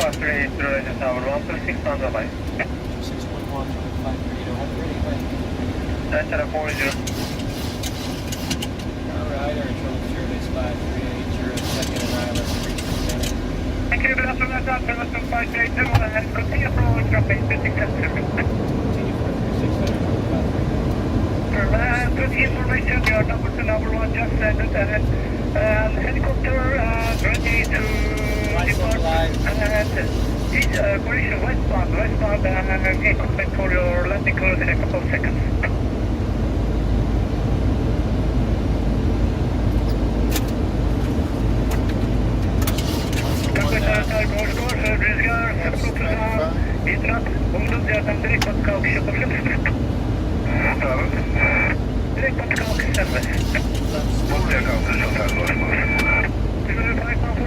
538, Roger Tower 126, stand by. 611, 538, have it ready, bye. Antalya 40. Alright, our trouble service 538, second and ILS 367. Thank you, good afternoon, Antalya 538, and continue for traffic 56. Continue for 367, 538. Good information, your number one just sent it, and helicopter ready to depart, and this correction westbound, equipment for your landing close in a couple of seconds. İdrak, umduğunuz yerden direkt batı kalkış yapabilir misiniz? Tamam. Direkt batı kalkış serbest. Buraya kalkış atar var.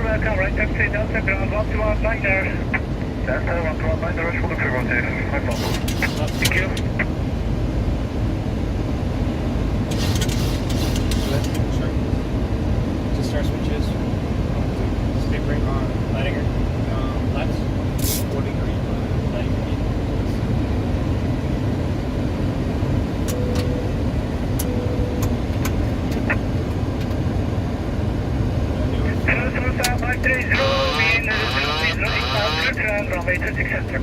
Welcome, right taxi, Delta ground 1219er. Delta 1219er, rush for the frequency. Thank you. To start switches, stick brake on, landing her, left, 40 degree, landing her. Runway 26 center.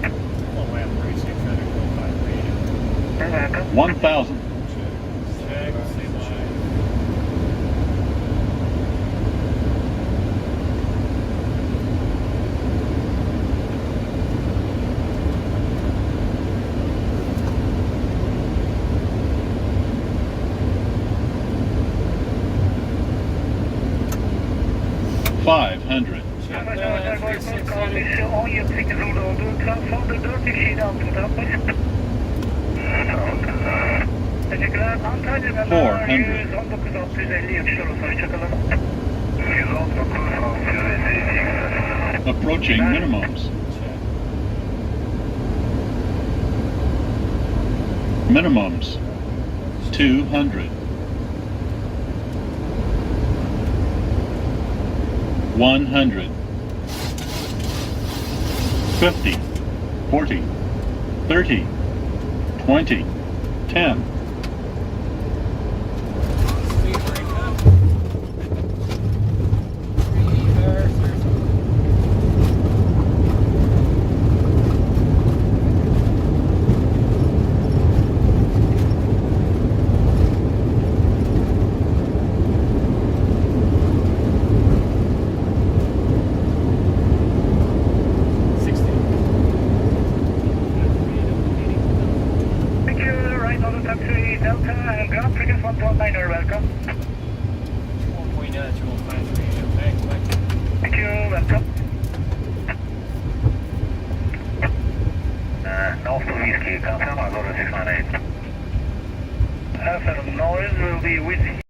Oh, man, 36, 538. 1,000. Check, say line. $500. Teşekkürler. Antalya'dan 1950 yapışıyoruz. Hoşçakalın. 119 Approaching minimums. Minimums 200. 100. 50. 40. 30. 20. 10. Speed brake up. Reverse. Thank you. Right on the taxi, Delta and ground frequency 119er. Welcome. 4.9, 538, okay, bye. Thank you. Welcome. North to Whiskey, confirm I'll go to 698. Alpha noise will be with you.